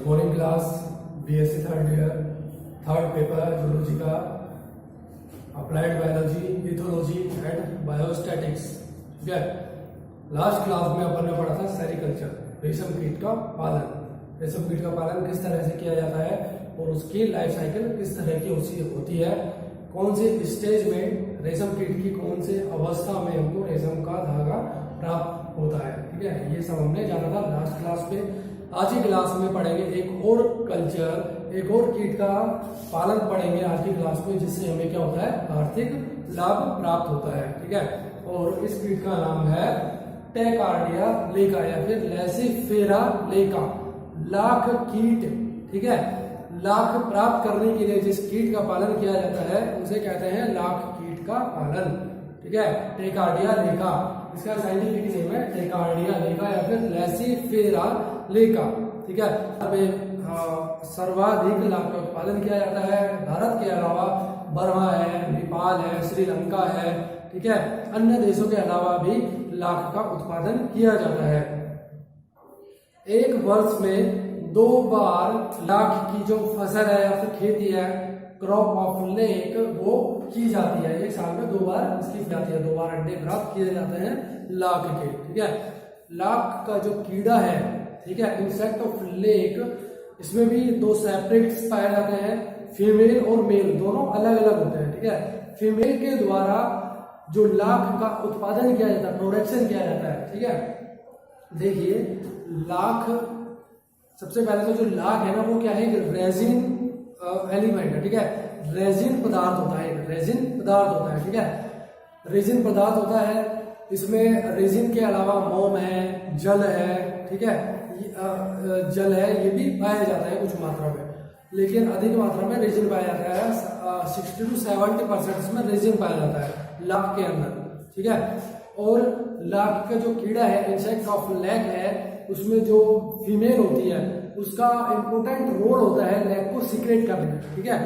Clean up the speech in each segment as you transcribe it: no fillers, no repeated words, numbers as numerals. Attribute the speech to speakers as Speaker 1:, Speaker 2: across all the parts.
Speaker 1: Morning class BSc third year third paper है zoology का, applied biology, ethology and biostatics. ठीक है, last class में अपन ने पढ़ा था सेरिकल्चर, रेशम कीट का पालन। रेशम कीट का पालन किस तरह से किया जाता है और उसकी लाइफ साइकिल किस तरह की होती है, कौन से स्टेज में रेशम कीट की कौन से अवस्था में हमको रेशम का धागा प्राप्त होता है। ठीक है, ये सब हमने जाना था लास्ट क्लास पे। आज की क्लास में पढ़ेंगे एक और कल्चर, एक और कीट का पालन पढ़ेंगे आज की क्लास में, जिससे हमें क्या होता है, आर्थिक लाभ प्राप्त होता है। ठीक है, और इस कीट का नाम है टैकार्डिया लेका या फिर लैसीफेरा लेका, लाख कीट। ठीक है, लाख प्राप्त करने के लिए जिस कीट का पालन किया जाता है उसे कहते हैं लाख कीट का पालन। ठीक है, टैकार्डिया लेका, इसका साइंटिफिक नेम है टैकार्डिया लेका या फिर लैसीफेरा लेका। ठीक है, अब सर्वाधिक लाख का उत्पादन किया जाता है। भारत के अलावा बर्मा है, नेपाल है, श्रीलंका है। ठीक है, अन्य देशों के अलावा भी लाख का उत्पादन किया जाता है। एक वर्ष में 2 बार लाख की जो फसल है या फिर खेती है, क्रॉप ऑफ लेक, वो की जाती है। एक साल में 2 बार इसकी जाती है, 2 बार अंडे प्राप्त किए जाते हैं लाख के। ठीक है, लाख का जो कीड़ा है, ठीक है, इंसेक्ट ऑफ लेक, इसमें भी 2 सेपरेट्स पाए जाते हैं, फीमेल और मेल, दोनों अलग अलग होते हैं। ठीक है, फीमेल के द्वारा जो लाख का उत्पादन किया जाता है, प्रोडक्शन किया जाता है। ठीक है, देखिए लाख, सबसे पहले तो जो लाख है ना वो क्या है, रेजिन एलिमेंट है। ठीक है, रेजिन पदार्थ होता है, रेजिन पदार्थ होता है। ठीक है, रेजिन पदार्थ होता है, इसमें रेजिन के अलावा मोम है, जल है। ठीक है, जल है, ये भी पाया जाता है कुछ मात्रा में, लेकिन अधिक मात्रा में रेजिन पाया जाता है। 60 to 70% इसमें रेजिन पाया जाता है लाख के अंदर। ठीक है, और लाख का जो कीड़ा है, इंसेक्ट ऑफ लेक है, उसमें जो फीमेल होती है उसका इंपॉर्टेंट रोल होता है लेक को सीक्रेट करने में। ठीक है,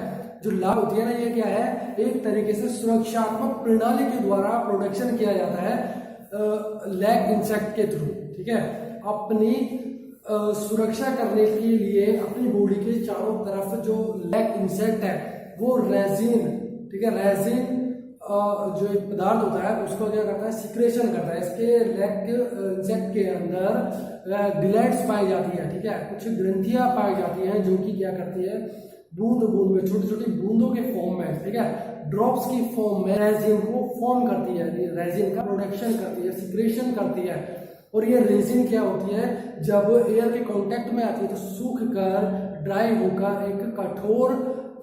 Speaker 1: जो लाख होती है ना, ये क्या है, एक तरीके से सुरक्षात्मक प्रणाली के द्वारा प्रोडक्शन किया जाता है लेक इंसेक्ट के थ्रू। ठीक है, अपनी सुरक्षा करने के लिए अपनी बॉडी के चारों तरफ जो लेक इंसेक्ट है वो रेजिन, ठीक है, रेजिन जो एक पदार्थ होता है उसको क्या करता है, सिक्रेशन करता है। इसके लेग इंसेक्ट के अंदर ग्लैंड्स पाई जाती है। ठीक है, कुछ ग्रंथियां पाई जाती हैं जो कि क्या करती है, बूंद बूंद में, छोटी छोटी बूंदों के फॉर्म में, ठीक है, ड्रॉप्स की फॉर्म में रेजिन को फॉर्म करती है, रेजिन का प्रोडक्शन करती है, सिक्रेशन करती है। और ये रेजिन क्या होती है, जब एयर के कांटेक्ट में आती है तो सूख कर, ड्राई होकर एक कठोर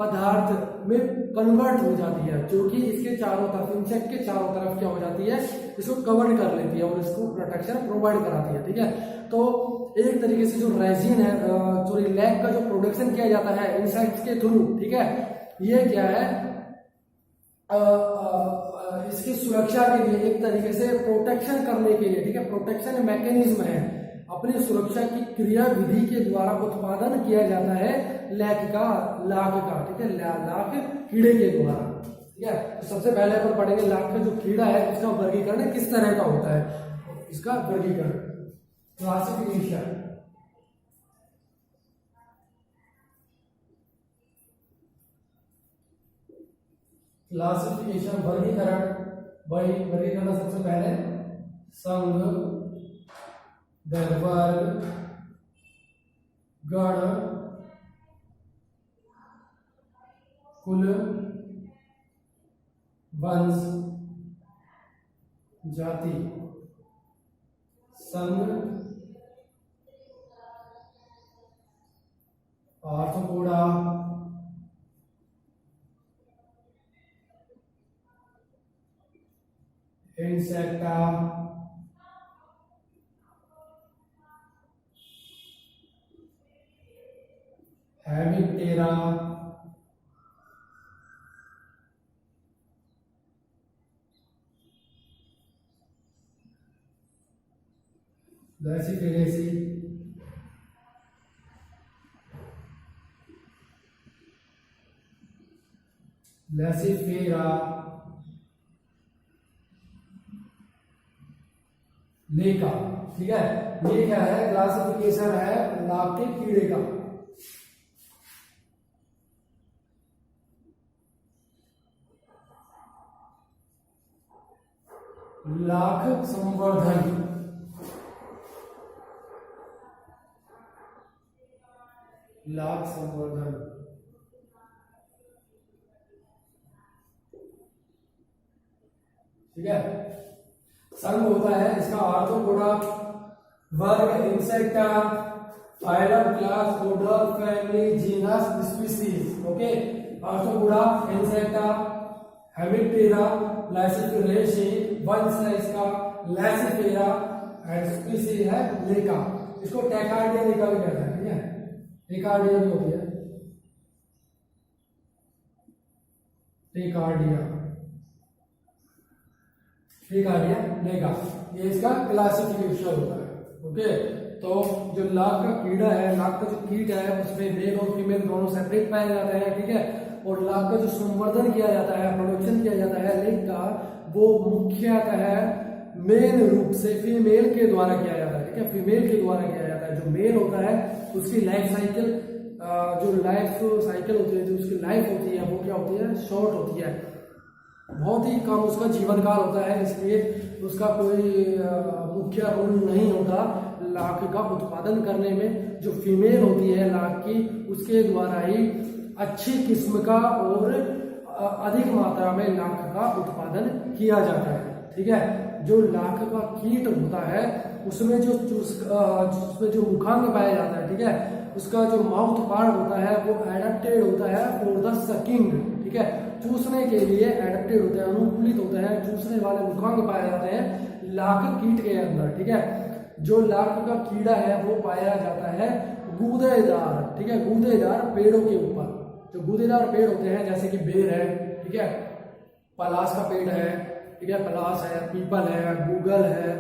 Speaker 1: पदार्थ में कन्वर्ट हो जाती है, जो कि इसके चारों तरफ, इंसेक्ट के चारों तरफ क्या हो जाती है, इसको कवर कर लेती है और इसको प्रोटेक्शन प्रोवाइड कराती है। ठीक है, तो एक तरीके से जो रेजिन है, सॉरी लेग का जो प्रोडक्शन किया जाता है इंसेक्ट्स के थ्रू, ठीक है, ये क्या है, इसकी सुरक्षा के लिए, एक तरीके से प्रोटेक्शन करने के लिए, ठीक है, प्रोटेक्शन मैकेनिज्म है, अपनी सुरक्षा की क्रिया विधि के द्वारा उत्पादन किया जाता है लाख का। ठीक है, लाख कीड़े के द्वारा। ठीक है, तो सबसे पहले अपन पढ़ेंगे लाख का जो कीड़ा है उसका वर्गीकरण किस तरह का होता है, इसका वर्गीकरण, क्लासिफिकेशन। क्लासिफिकेशन, वर्गीकरण सबसे पहले संघ, वर्ग, गण, कुल, वंश, जाति, संघ, आर्थ्रोपोडा, इंसेक्टा, हेमिप्टेरा, लैसीफेरेसी, लैसीफेरा, लेका। ठीक है, ये क्या है, क्लासिफिकेशन है लाख के कीड़े का। लाख संवर्धन। लाख संवर्धन, ठीक है। संघ होता है, इसका आर्थ्रोपोडा, वर्ग, Insecta, phylum, class, order, family, genus, species. Okay, Arthropoda, Insecta, Hemiptera, लाइसिफेरेसी, वंश है इसका लाइसिफेरा, एंड स्पीसीज है लेका। इसको टैकार्डिया लेका भी कहते हैं, ठीक है। टेकार्डिया भी होती है, टेकार्डिया, टेकार्डिया लेका, ये इसका क्लासिफिकेशन होता है। ओके, तो जो लाख का कीड़ा है, लाख का जो कीट है, उसमें मेल और फीमेल दोनों सेपरेट पाए जाते हैं, ठीक है। और लाख का जो संवर्धन किया जाता है, प्रोडक्शन किया जाता है लेक का, वो मुख्यतः है मेन रूप से फीमेल के द्वारा किया जाता है, ठीक है। फीमेल के द्वारा किया जाता है। जो मेल होता है उसकी लाइफ साइकिल, जो लाइफ साइकिल होती है, जो उसकी लाइफ होती है, वो क्या होती है, शॉर्ट होती है, बहुत ही कम उसका जीवन काल होता है। इसलिए उसका कोई मुख्य रोल नहीं होता लाख का उत्पादन करने में। जो फीमेल होती है लाख की, उसके द्वारा ही अच्छी किस्म का और अधिक मात्रा में लाख का उत्पादन किया जाता है, ठीक है। जो लाख का कीट होता है उसमें उसमें जो मुखांग पाया जाता है, ठीक है, उसका जो माउथ पार्ट होता है वो एडेप्टेड होता है फॉर द सकिंग, ठीक है। चूसने के लिए एडेप्टेड होते हैं, अनुकूलित होते हैं, चूसने वाले मुखांग पाए जाते हैं लाख कीट के अंदर, ठीक है। जो लाख का कीड़ा है वो पाया जाता है गूदेदार, ठीक है, गूदेदार पेड़ों के ऊपर। जो गूदेदार पेड़ होते हैं जैसे कि बेर है, ठीक है, पलास का पेड़ है, ठीक है, पलास है, पीपल है, गूगल है,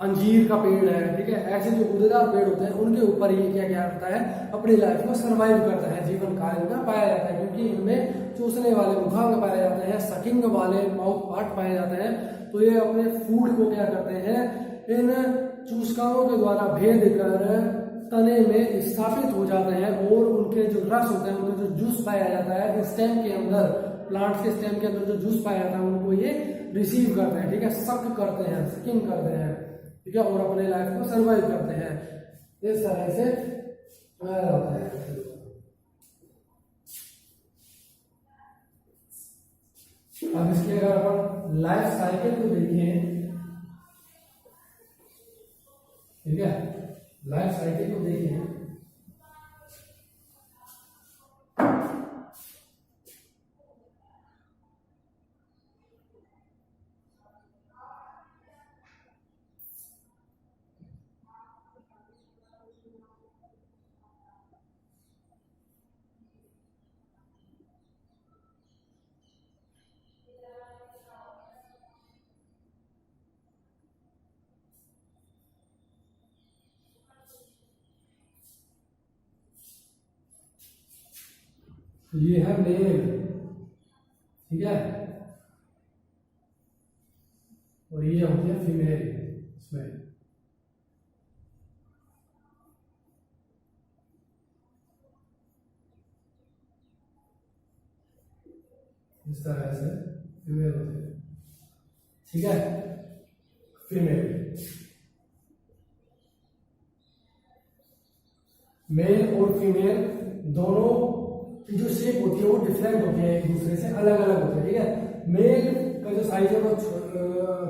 Speaker 1: अंजीर का पेड़ है, ठीक है। ऐसे जो गूदेदार पेड़ होते हैं उनके ऊपर ये क्या क्या करता है, अपनी लाइफ को सर्वाइव करता है, जीवन काल इनका पाया जाता है, क्योंकि इनमें चूसने वाले मुखांग पाए जाते हैं, सकिंग वाले माउथ पार्ट पाए जाते हैं। तो ये अपने फूड को क्या करते हैं, इन चूसकाओं के द्वारा भेद कर तने में स्थापित हो जाते हैं, और उनके जो रस होते हैं, उनका जो जूस पाया जाता है स्टेम के अंदर, प्लांट के स्टेम के अंदर जो जूस पाया जाता है उनको ये रिसीव करते हैं, ठीक है, सक करते हैं, सकिंग करते हैं, ठीक है, और अपने लाइफ को सर्वाइव करते हैं। इस तरह से होता है। अब इसके अगर अपन लाइफ साइकिल को देखें, ठीक है, लाइफ साइकिल को देखें, ये है मेल, ठीक है, और ये होती है फीमेल। इसमें इस तरह से फीमेल होती है, ठीक है, फीमेल। मेल और फीमेल दोनों की जो शेप होती है वो डिफरेंट होती है, एक दूसरे से अलग अलग होती है, ठीक है। मेल का जो साइज है वो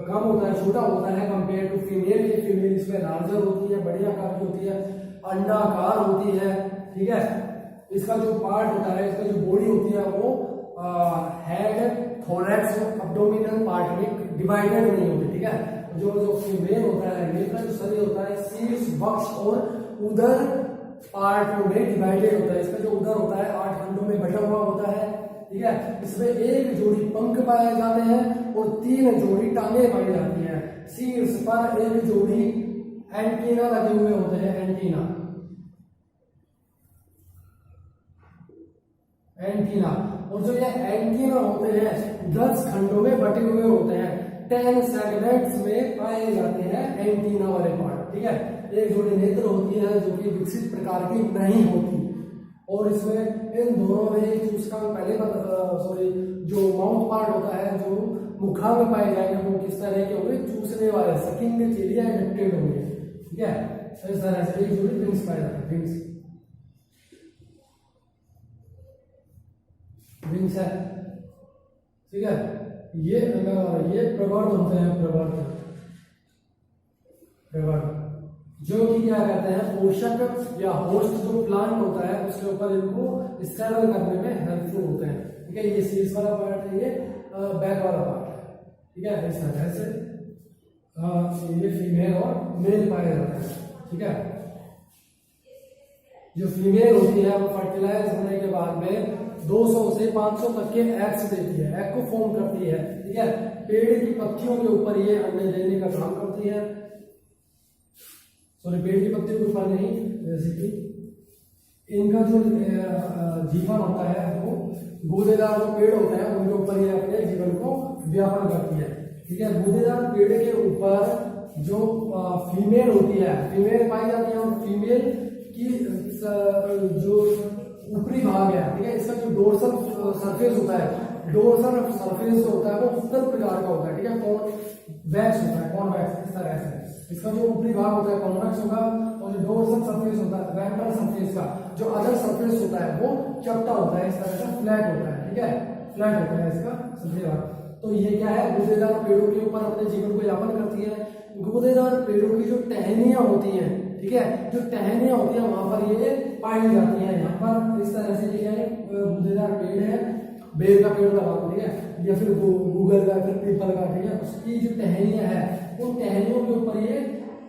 Speaker 1: कम होता है, छोटा होता है कंपेयर टू फीमेल के। फीमेल इसमें लार्जर होती है, बड़ी आकार की होती है, अंडाकार होती है, ठीक है। इसका जो पार्ट होता है, इसका जो बॉडी होती है वो हेड, थोरैक्स, एब्डोमिनल पार्ट में डिवाइडेड नहीं होती, ठीक है। जो फीमेल होता है, मेल का जो शरीर होता है शीर्ष, वक्ष और उदर पार्ट में डिवाइडेड होता है। इसका जो उदर होता है 8 खंडों में बटा हुआ होता है, ठीक है। इसमें एक जोड़ी पंख पाए जाते हैं और 3 जोड़ी टांगे पाई जाती हैं। शीर्ष पर एक जोड़ी एंटीना लगे हुए होते हैं, एंटीना और जो ये एंटीना होते हैं 10 खंडों में बटे हुए होते हैं। 10 सेगमेंट्स में पाए जाते हैं एंटीना वाले पार्ट, ठीक है। एक जोड़ी नेत्र होती है जो कि विकसित प्रकार की नहीं होती, और इसमें इन दोनों में चूसकांग पहले जो माउथ पार्ट होता है, जो मुखांग पाए जाएंगे वो किस तरह के होंगे, चूसने वाले, सकिंग चिलिया एडेप्टेड होंगे, ठीक है। तो इस तरह से एक जोड़ी विंग्स पाए जाते हैं, विंग्स है, ठीक है। ये प्रवर्ध होते हैं, प्रवर्ध जो कि क्या कहते हैं, पोषक या होस्ट जो प्लांट होता है उसके ऊपर इनको स्ट्रगल करने में हेल्पफुल होते हैं, ठीक है। ये शीर्ष वाला पार्ट है, ये बैक वाला पार्ट है, ठीक है। इस तरह से ये फीमेल और मेल पाए जाते हैं, ठीक है। जो फीमेल होती है वो फर्टिलाइज होने के बाद में 200 से 500 तक के एग्स देती है, एग को फॉर्म करती है, ठीक है। पेड़ की पत्तियों के ऊपर ये अंडे देने का काम करती है, सॉरी पेड़ की पत्तियों के ऊपर नहीं, जैसे कि इनका जो जीवन होता है वो गूदेदार जो पेड़ होते हैं उनके ऊपर ये अपने जीवन को व्यापन करती है, ठीक है। गूदेदार पेड़ के ऊपर जो फीमेल होती है, फीमेल पाई जाती है, और फीमेल की जो ऊपरी भाग है, ठीक है, इसका जो डोर्सल सरफेस होता है, डोर्सल सरफेस होता है वो उत्तर प्रकार का होता है, ठीक है। कॉन्वेक्स होता है, कॉन्वेक्स इस तरह से इसका जो ऊपरी भाग होता है कॉन्वेक्स होगा, और जो डोर्सल सरफेस होता है, वेंट्रल सरफेस का जो अदर सरफेस होता है वो चपटा होता है, इस तरह से फ्लैट होता है, ठीक है, फ्लैट होता है इसका सफेद भाग। तो ये क्या है, गूदेदार पेड़ों के ऊपर अपने जीवन को यापन करती है। गूदेदार पेड़ों की जो टहनियां होती हैं, ठीक है, जो टहनियां होती है वहां पर ये पाई जाती है, यहाँ पर इस तरह से ये है गूदेदार पेड़ है, बेर का पेड़ लगा, ठीक है, या फिर गूगल का, फिर पीपल का, ठीक है, उसकी जो टहनियां है उन टहनियों के ऊपर ये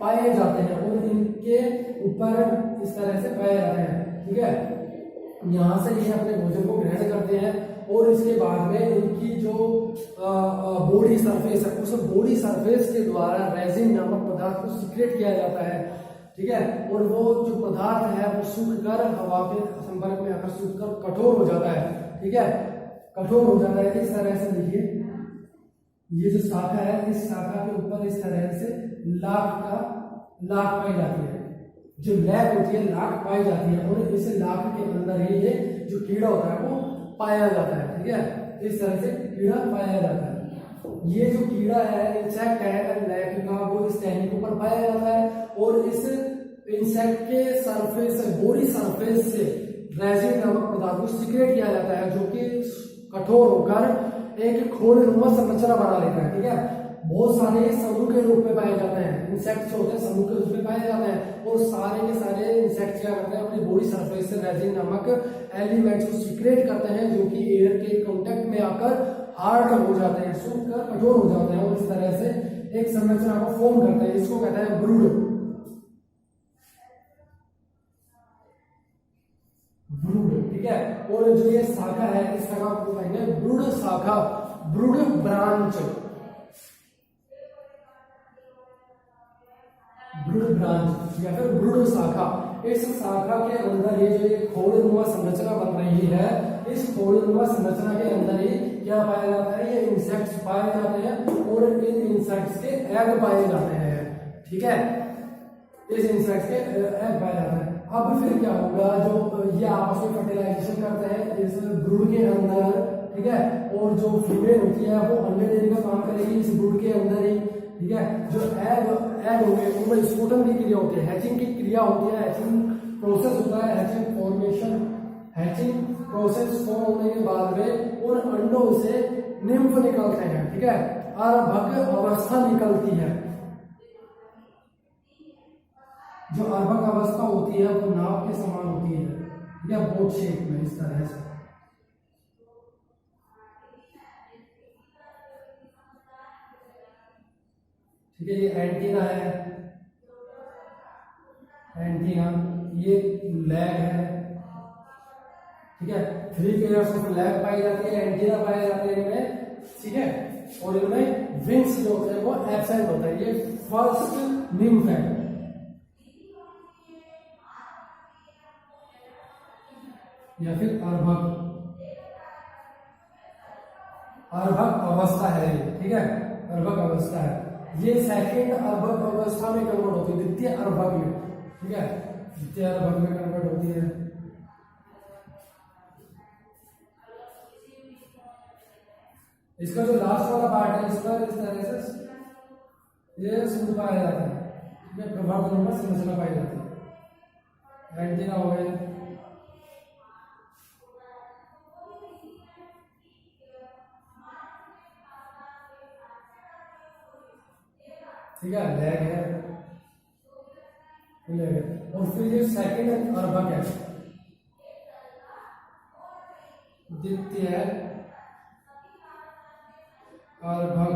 Speaker 1: पाए जाते हैं और इनके ऊपर इस तरह से पाए जाते हैं, ठीक है। यहाँ से ये अपने भोजन को ग्रहण करते हैं और इसके बाद में इनकी जो बॉडी सरफेस है उस बॉडी सरफेस के द्वारा रेजिन नामक पदार्थ को सीक्रेट किया जाता है, ठीक है। और वो जो पदार्थ है वो सूख कर हवा के संपर्क में आकर सूख कर कठोर हो जाता है, ठीक है, कठोर हो जाता है। इस तरह से देखिए ये जो शाखा है, इस शाखा के ऊपर इस तरह से लाख पाई जाती है, जो लैक होती है लाख पाई जाती है, और इस लाख के अंदर ही ये जो कीड़ा होता है वो पाया जाता है, ठीक है। इस तरह से कीड़ा पाया जाता है। ये जो कीड़ा है इंसेक्ट है लैक का, वो इस टहनी के ऊपर पाया जाता है और इस इंसेक्ट के सरफेस से, बॉडी सरफेस से रेजिन नामक पदार्थ को सीक्रेट किया जाता है, जो कि कठोर होकर एक खोलनुमा संरचना बना लेता है, ठीक है। बहुत सारे समूह के रूप में पाए जाते हैं, इंसेक्ट्स होते हैं समूह के रूप में पाए जाते हैं, और सारे के सारे इंसेक्ट्स क्या करते हैं, अपनी बॉडी सरफेस से रेजिन नामक एलिमेंट्स को सीक्रेट करते हैं, जो कि एयर के कांटेक्ट में आकर हार्ड हो जाते हैं, सूख कर कठोर हो जाते हैं, और इस तरह से एक संरचना को फॉर्म करते हैं। इसको कहते हैं ब्रूड, ठीक है। और जो ये शाखा है इस शाखा को कहेंगे ब्रूड शाखा, ब्रूड ब्रांच, ब्रूड ब्रांच या फिर ब्रूड शाखा। इस शाखा के अंदर ये जो एक खोलनुमा संरचना बन रही है, इस खोलनुमा संरचना के अंदर ही क्या पाया जाता है, ये इंसेक्ट्स पाए जाते हैं और इन इंसेक्ट्स के एग पाए जाते हैं, ठीक है। इस इंसेक्ट्स के एग पाए जाते हैं। अब फिर क्या होगा, जो ये आपस में फर्टिलाइजेशन करते हैं इस ब्रूड के अंदर, ठीक है, और जो फीमेल होती है वो अंडे देने का काम करेगी इस ब्रूड के अंदर ही, ठीक है। जो एग होंगे उनमें स्फोटन की क्रिया होती है, हैचिंग की क्रिया होती है, हैचिंग प्रोसेस होता है, hatching formation, hatching process form होने के बाद में उन अंडों से निम्फ निकलते हैं, ठीक है, अर्भक अवस्था निकलती है। जो अर्भक अवस्था होती है वो नाव के समान होती है, या बोट शेप में इस तरह से, ठीक है। ये एंटीना है, एंटीना, ये लैग है, ठीक है। 3 पेयर्स ऑफ लैग पाई जाती है, एंटीना पाए जाते हैं इनमें, ठीक है। और इनमें विंग्स जो होते हैं वो एब्सेंट होता है। ये फर्स्ट निम्फ है, या फिर अर्भक अवस्था है, ठीक है, अर्भक अवस्था है। ये सेकंड अर्भक अवस्था में कन्वर्ट होती है, द्वितीय अर्भक में, ठीक है, द्वितीय अर्भक में कन्वर्ट होती है। इसका जो लास्ट वाला पार्ट है इस पर इस तरह से ये सूट पाया जाता है, ठीक है, प्रभाव नंबर संरचना पाई जाती है। एंटीना हो गए, ठीक है, लैग है, और फिर ये सेकंड अर्भक है, द्वितीय अर्भक।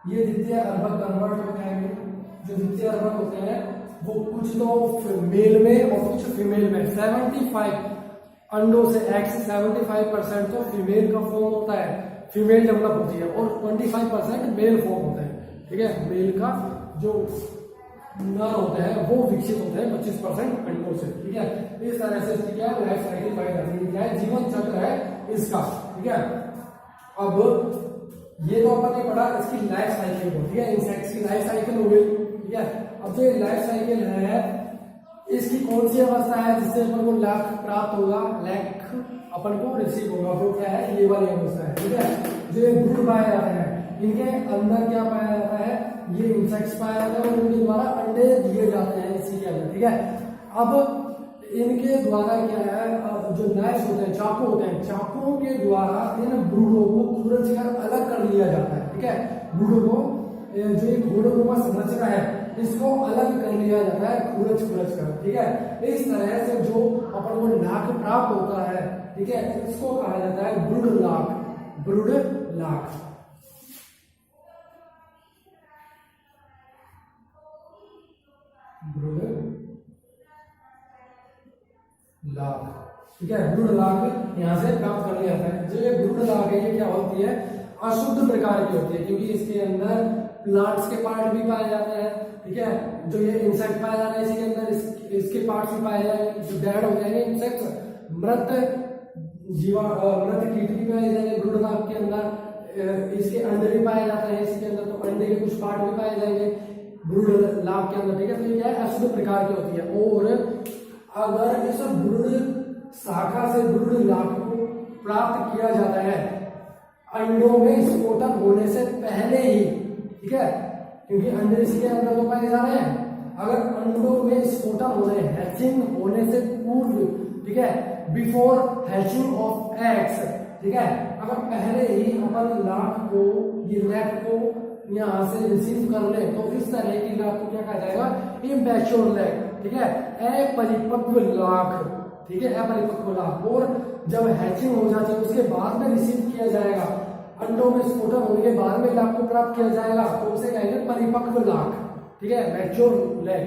Speaker 1: ये द्वितीय अर्भक कन्वर्ट होते हैं, जो द्वितीय अर्भक होते हैं वो कुछ तो मेल में और कुछ फीमेल में। 75 अंडों से एक्स 75% तो फीमेल का फॉर्म होता है, फीमेल डेवलप होती है, और 25% मेल फॉर्म होता है, ठीक है। मेल का जो नर होते हैं वो विकसित होते हैं 25% अंडों से, ठीक है। इस तरह से इसकी क्या लाइफ साइकिल पाई जाती है, क्या है, जीवन चक्र है इसका, ठीक है। अब ये तो अपन ने पढ़ा इसकी लाइफ साइकिल को, ठीक है, इंसेक्ट्स की लाइफ साइकिल हो गई, ठीक है। अब जो ये लाइफ साइकिल है इसकी कौन सी अवस्था है जिससे अपन को लाख प्राप्त होगा, लाख अपन को रिसीव होगा, वो क्या है, ये वाली अवस्था है, ठीक है। जो ये ब्रूड पाया जाता है इनके अंदर क्या पाया जाता है, ये इंसेक्ट्स पाया जाता है और इनके द्वारा अंडे दिए जाते हैं इसी के अंदर, ठीक है। अब इनके द्वारा क्या है, जो नाइफ्स होते हैं, चाकू होते हैं, चाकुओं के द्वारा इन ब्रूडों को खुरच कर अलग कर लिया जाता है, ठीक है। ब्रूडों को जो एक घोड़ों संरचना है इसको अलग कर लिया जाता है खुरच कर, ठीक है। इस तरह से जो अपन को लाख प्राप्त होता है, ठीक है, इसको कहा जाता है brood lakh, brood lakh. Brood lakh, ठीक है, ब्रूड लाख यहाँ से प्राप्त कर लिया जाता है। जो ये ब्रूड लाख है ये क्या होती है, अशुद्ध प्रकार की होती है, क्योंकि इसके अंदर प्लांट्स के पार्ट भी पाए जाते हैं, ठीक है। जो ये इंसेक्ट पाया जा रहा है इसके अंदर इसके पार्ट्स भी पाए जाएंगे, जो डेड हो जाएंगे इंसेक्ट्स, मृत कीट भी पाए जाएंगे ब्रूड लाख के अंदर। इसके अंडे भी पाए जाते हैं इसके अंदर, तो अंडे के कुछ पार्ट भी पाए जाएंगे ब्रूड लाख के अंदर, ठीक है। तो ये क्या है, अशुद्ध प्रकार की होती है। और अगर इस ब्रूड शाखा से ब्रूड लाख को प्राप्त किया जाता है अंडों में स्फोटन होने से पहले ही, ठीक है, क्योंकि अंडे इसके अंदर तो पाए जा रहे हैं, अगर अंडों में स्फोटन हो रहे, हैचिंग होने से पूर्व, ठीक है, बिफोर हैचिंग ऑफ एग्स, ठीक है, अगर पहले ही अपन लाख को, ये लैक को यहाँ से रिसीव कर ले तो इस तरह की लाख को क्या कहा जाएगा, इम्पैच्योर लैक, ठीक है, अपरिपक्व लाख, ठीक है, अपरिपक्व लाख। और जब हैचिंग हो जाती है उसके बाद में रिसीव किया जाएगा, अंडों में स्फोटन होने के बाद में लाख को प्राप्त किया जाएगा, तो उसे कहेंगे परिपक्व लाख, ठीक है, मैच्योर लैक,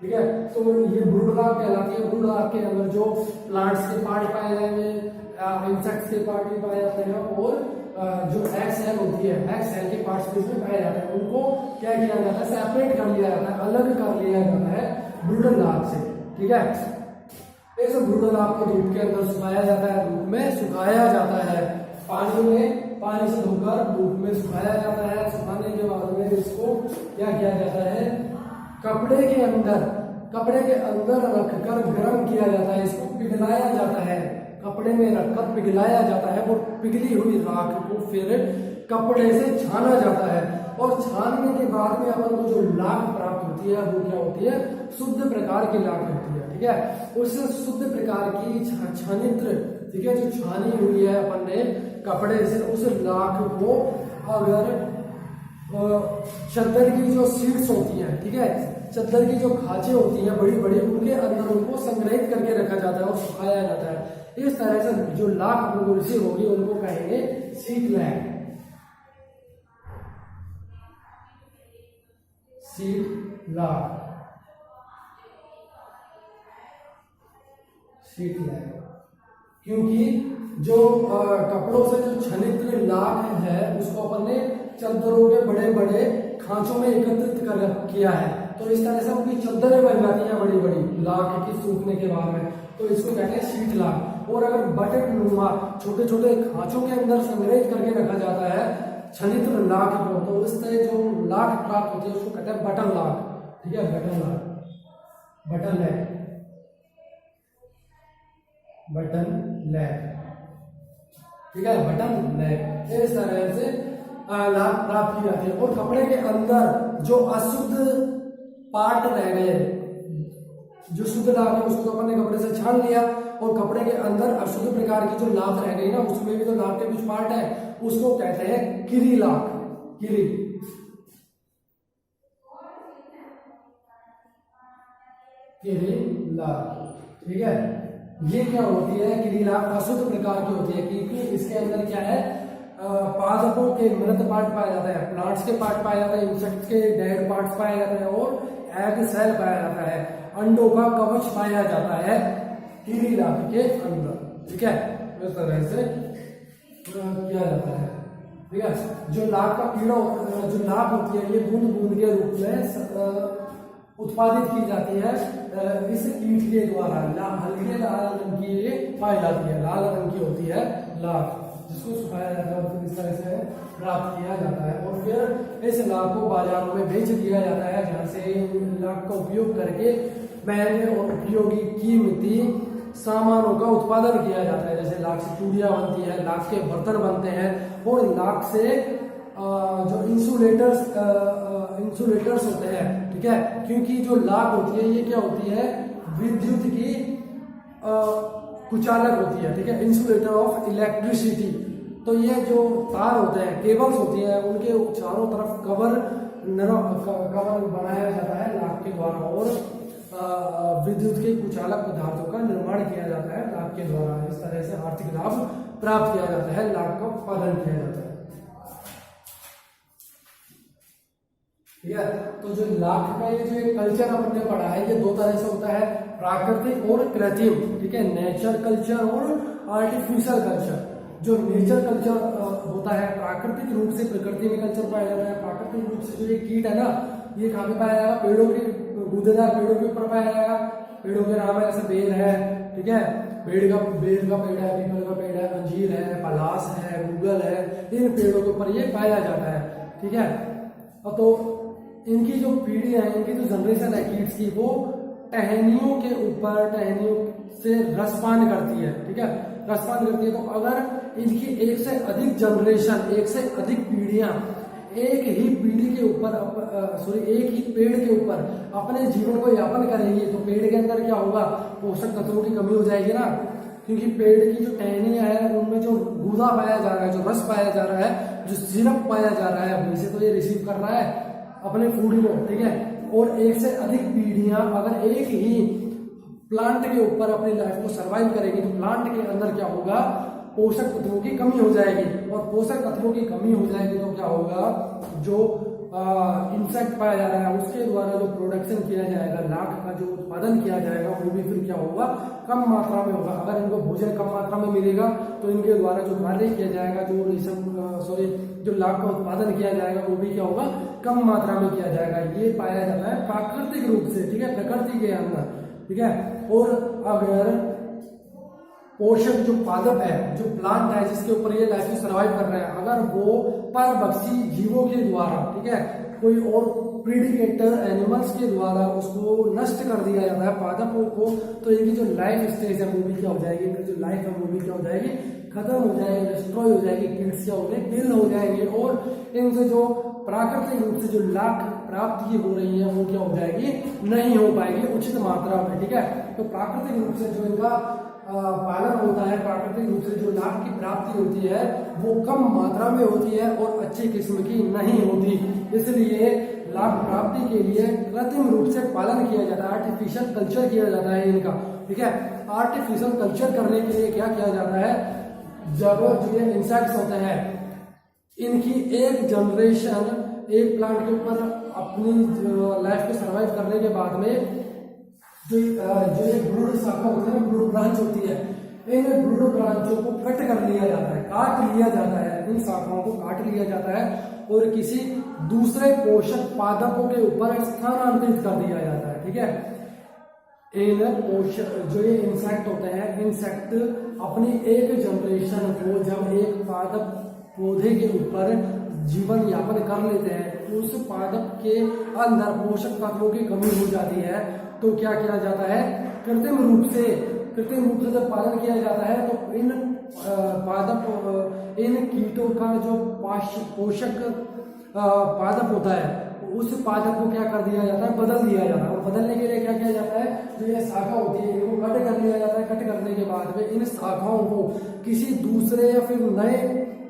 Speaker 1: ठीक है। तो ये ब्रूड लाख कहलाती है। ब्रूड लाख के अंदर जो प्लांट्स के पार्ट पाए जाएंगे, इंसेक्ट्स के पार्ट भी पाए जाते हैं, और जो एग सेल होती है, एग सेल के पार्ट्स भी इसमें पाए जाते हैं, उनको क्या किया जाता है, सेपरेट कर लिया जाता है, अलग कर लिया जाता है ब्रूड लाख से, ठीक है। इस ब्रूड लाख को धूप के अंदर सुखाया जाता है, धूप में सुखाया जाता है, पानी से धोकर धूप में सुखाया जाता है। सुखाने के बाद में इसको क्या किया जाता है, कपड़े के अंदर रखकर गर्म किया जाता है, इसको पिघलाया जाता है, कपड़े में रखकर पिघलाया जाता है। वो पिघली हुई राख को फिर कपड़े से छाना जाता है, और छानने के बाद में अपन को जो लाख प्राप्त होती है वो क्या होती है, शुद्ध प्रकार की लाख होती है, ठीक है। उस शुद्ध प्रकार की छानित्र, ठीक है, जो छानी हुई है अपन ने कपड़े से, उस लाख को अगर चद्दर की जो सीड्स होती हैं, ठीक है, चद्दर की जो खांचे होती हैं बड़ी बड़ी, उनके अंदर उनको संग्रहित करके रखा जाता है और सुखाया जाता है। इस तरह से जो लाख रिसीव होगी उनको कहेंगे सीड लैक, सीड लाख, सीड लैक। क्योंकि जो कपड़ों से जो छनित्र लाख है उसको अपन ने चद्दरों के बड़े बड़े खांचों में एकत्रित कर किया है, तो इस तरह से उनकी चद्दरें बन जाती हैं बड़ी बड़ी लाख की सूखने के बाद में, तो इसको कहते हैं शीट लाख। और अगर बटन नुमा छोटे छोटे खांचों के अंदर संग्रहित करके रखा जाता है छनित्र लाख को, तो इस तरह जो लाख प्राप्त होती है उसको कहते हैं बटन लाख, ठीक है, बटन लाख, बटन लैक, बटन लैक। ठीक है, बटन नेक, इस तरह से लाभ प्राप्त की जाती है। और कपड़े के अंदर जो अशुद्ध पार्ट रह गए, जो शुद्ध लाभ है उसको तो अपन ने कपड़े से छान लिया, और कपड़े के अंदर अशुद्ध प्रकार की जो लाभ रह गई ना, उसमें भी तो लाभ के कुछ पार्ट है, उसको कहते हैं किरी लाभ, किरी। किरी लाभ, ठीक है। ये क्या होती है, किरी लाभ अशुद्ध प्रकार की होती है, क्योंकि इसके अंदर क्या है, पादपों के मृत पार्ट पाया जाता है, प्लांट्स के पार्ट पाया जाता है, इंसेक्ट्स के डेड पार्ट्स पाया जाता है, और एग सेल पाया जाता है, अंडों का कवच पाया जाता है कीड़ी लाभ के अंदर, ठीक है। इस तरह से किया जाता है, ठीक है। जो लाभ का कीड़ा, जो लाभ होती है, ये बूंद बूंद के रूप में उत्पादित की जाती है इस कीट के द्वारा। हल्के लाल रंग की ये पाई जाती है, लाल रंग की होती है लाभ, जिसको सुखाया जाता है और फिर इस तरह से प्राप्त किया जाता है, और फिर इस लाभ को बाजारों में बेच दिया जाता है, जहाँ से लाभ का उपयोग करके महंगे और उपयोगी कीमती सामानों का उत्पादन किया जाता है। जैसे लाख से चूड़ियां बनती है, लाख के बर्तन बनते हैं, और लाख से जो इंसुलेटर्स होते हैं, ठीक है। क्योंकि जो लाख होती है ये क्या होती है, विद्युत की कुचालक होती है, ठीक है, इंसुलेटर ऑफ इलेक्ट्रिसिटी। तो ये जो तार होते हैं, केबल्स होती है, उनके चारों तरफ कवर बनाया जाता है लाख के द्वारा, और विद्युत के कुचालक पदार्थों का निर्माण किया जाता है लाख के द्वारा। इस तरह से आर्थिक लाभ प्राप्त किया जाता है, लाख का उत्पादन किया जाता है, ठीक है। तो जो लाख का ये जो कल्चर आपने पढ़ा है, ये दो तरह से होता है, प्राकृतिक और कृत्रिम, ठीक है, नेचर कल्चर और आर्टिफिशियल कल्चर। जो नेचर कल्चर होता है, प्राकृतिक रूप से प्रकृति में कल्चर पाया जाता है। प्राकृतिक रूप से जो ये कीट है ना, ये कहाँ पे पाया जाएगा, पेड़ों के, गूदेदार पेड़ों के ऊपर पाया जाएगा। पेड़ों के नाम है, जैसे बेर है, ठीक है, बेर का पेड़ है, पीपल का पेड़ है, अंजीर है, पलास है, गूगल है, इन पेड़ों के ऊपर ये पाया जाता है, ठीक है। तो इनकी जो पीढ़ी है, इनकी जो जनरेशन है कीट्स की, वो टहनियों के ऊपर, टहनियों से रसपान करती है, ठीक है, रसपान करती है। तो अगर इनकी एक से अधिक जनरेशन, एक से अधिक पीढ़ियां एक ही पीढ़ी के ऊपर, एक ही पेड़ के ऊपर अपने जीवन को यापन करेंगी, तो पेड़ के अंदर क्या होगा, पोषक तत्वों की कमी हो जाएगी ना, क्योंकि पेड़ की जो टहनियां है उनमें जो गूदा पाया जा रहा है, जो रस पाया जा रहा है, जो सिरप पाया जा रहा है, वैसे तो ये रिसीव कर रहा है अपने फूड को, ठीक है। और एक से अधिक पीढ़ियां अगर एक ही प्लांट के ऊपर अपनी लाइफ को सरवाइव करेगी, तो प्लांट के अंदर क्या होगा, पोषक तत्वों की कमी हो जाएगी, और पोषक तत्वों की कमी हो जाएगी तो क्या होगा, जो इंसेक्ट पाया जा रहा है उसके द्वारा जो प्रोडक्शन किया जाएगा, लाख का जो उत्पादन किया जाएगा, वो भी फिर क्या होगा, कम मात्रा में होगा। अगर इनको भोजन कम मात्रा में मिलेगा, तो इनके द्वारा जो कार्य किया जाएगा, जो लाख का उत्पादन किया जाएगा, वो भी क्या होगा, कम मात्रा में किया जाएगा। ये पाया जाता है प्राकृतिक रूप से, ठीक है, प्रकृति के अंदर, ठीक है। और अगर पोषक जो पादप है, जो प्लांट है जिसके ऊपर ये लाइफ सर्वाइव कर रहे हैं, अगर वो परभक्षी जीवों के द्वारा, ठीक है, कोई और प्रीडिकेटर एनिमल्स के द्वारा उसको नष्ट कर दिया जाता है पादपों को, तो इनकी जो लाइफ स्टेज है वो भी क्या हो जाएगी, इनकी जो लाइफ है वो भी क्या हो जाएगी, खत्म हो जाएगी, डिस्ट्रॉय हो जाएगी, कीट्स क्या हो गए, किल हो जाएंगे, और इनसे जो प्राकृतिक रूप से जो लाख प्राप्ति हो रही है वो क्या हो जाएगी, नहीं हो पाएगी उचित मात्रा में, ठीक है। तो प्राकृतिक रूप से जो इनका पालन होता है, प्राकृतिक रूप से जो लाभ की प्राप्ति होती है वो कम मात्रा में होती है और अच्छी किस्म की नहीं होती। इसलिए लाभ प्राप्ति के लिए कृत्रिम रूप से पालन किया जाता है, आर्टिफिशियल कल्चर किया जाता है इनका, ठीक है। आर्टिफिशियल कल्चर करने के लिए क्या किया जाता है, जब जो ये इंसेक्ट्स होते हैं इनकी एक जनरेशन एक प्लांट के ऊपर अपनी लाइफ को सर्वाइव करने के बाद में जो ये ब्रूड शाखा होती है, ब्रूड ब्रांच होती है, इन ब्रूड ब्रांचों को कट कर लिया जाता है, काट लिया जाता है, इन शाखाओं को काट लिया जाता है और किसी दूसरे पोषक पादपों के ऊपर स्थानांतरित कर दिया जाता है, ठीक है। इन पोषक जो ये इंसेक्ट होते हैं, इंसेक्ट अपनी एक जनरेशन को जब एक पादप पौधे के ऊपर जीवन यापन कर लेते हैं, उस पादप के अंदर पोषक तत्वों की कमी हो जाती है, तो क्या किया जाता है, कृत्रिम रूप से जब पालन किया जाता है तो इन
Speaker 2: पादप इन कीटों का जो पोषक पादप होता है उस पादप को क्या कर दिया जाता है, बदल दिया जाता है। और बदलने के लिए क्या किया जाता है, जो ये शाखा होती है इनको कट कर लिया जाता है। कट करने के बाद में इन शाखाओं को किसी दूसरे या फिर नए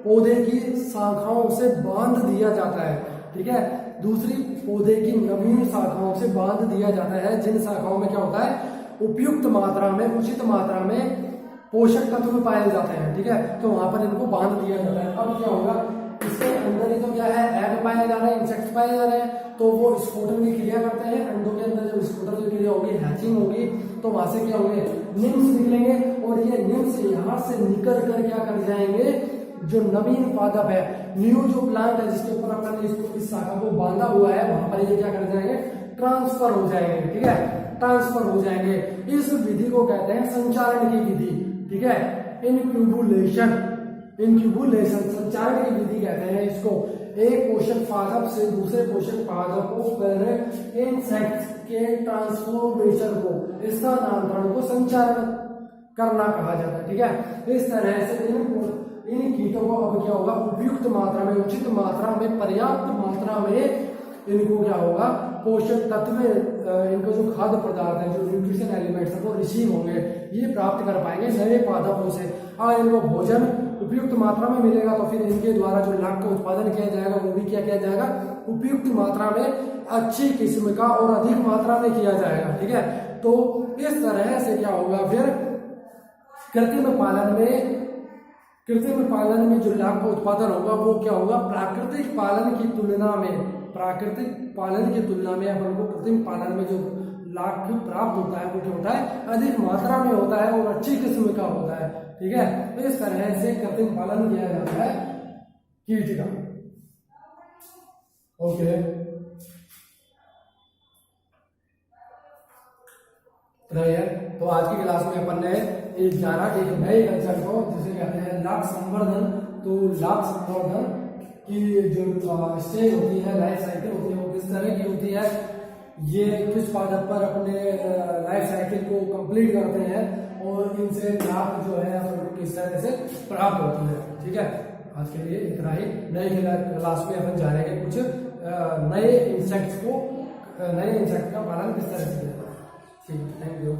Speaker 2: पौधे की शाखाओं से बांध दिया जाता है। ठीक है, दूसरी पौधे की नवीन शाखाओं से बांध दिया जाता है, जिन शाखाओं में क्या होता है, उपयुक्त मात्रा में, उचित मात्रा में पोषक तत्व पाए जाते हैं। ठीक है, तो वहां पर इनको बांध दिया जाता है। अब क्या होगा, इसके अंदर ही तो क्या है, एग पाया जा रहा है, इंसेक्ट पाए जा रहे हैं, तो वो स्फोटन की क्रिया करते हैं। अंडों के अंदर जब स्फोटन की क्रिया होगी, हैचिंग होगी, तो वहां से क्या होंगे, निम्स निकलेंगे। और ये निम्स यहाँ से निकल कर क्या कर जाएंगे, जो नवीन पादप है, न्यू जो प्लांट है जिसके ऊपर अपन ने इस शाखा को बांधा हुआ है, वहां पर ये क्या कर जाएंगे, ट्रांसफर हो जाएंगे। ठीक है, ट्रांसफर हो जाएंगे। इस विधि को कहते हैं संचारण की विधि। ठीक है, इनक्यूबुलेशन, इनक्यूबुलेशन संचारण की विधि कहते हैं इसको। एक पोषक पादप से दूसरे पोषक पादपों पर इंसेक्ट के ट्रांसफॉर्मेशन को, स्थानांतरण को संचारण करना कहा जाता है। ठीक है, इस तरह से इन कीटों को अब क्या होगा, उपयुक्त मात्रा में, उचित मात्रा में, पर्याप्त मात्रा में इनको क्या होगा, पोषक तत्व, इनको जो खाद्य पदार्थ है, जो न्यूट्रिशन एलिमेंट्स है, वो रिसीव होंगे, ये प्राप्त कर पाएंगे नए पादपों से। अगर इनको भोजन उपयुक्त मात्रा में मिलेगा तो फिर इनके द्वारा जो लाख का उत्पादन किया जाएगा वो भी क्या किया जाएगा, उपयुक्त मात्रा में, अच्छी किस्म का और अधिक मात्रा में किया जाएगा। ठीक है, तो इस तरह से क्या होगा, फिर कृत्रिम पालन में जो लाभ का उत्पादन होगा वो क्या होगा, प्राकृतिक पालन की तुलना में अपन को कृत्रिम पालन में जो लाभ प्राप्त होता है वो क्या होता है, अधिक मात्रा में होता है और अच्छी किस्म का होता है। ठीक है, इस तरह से कृत्रिम पालन किया जाता है कीट का। ओके, तो आज की क्लास में अपन ने जाना एक नए कल्चर को जिसे कहते हैं लाभ संवर्धन। तो लाभ संवर्धन की जो स्टेज होती है, लाइफ साइकिल होती है, वो किस तरह की होती है, ये किस पादप पर अपने लाइफ साइकिल को कंप्लीट करते हैं और इनसे लाभ जो है अपन किस तरह से प्राप्त होती है। ठीक है, आज के लिए इतना ही। नए क्लास में अपन जानेंगे कुछ नए इंसेक्ट का पालन किस तरह से किया जाता है। ठीक है, थैंक यू।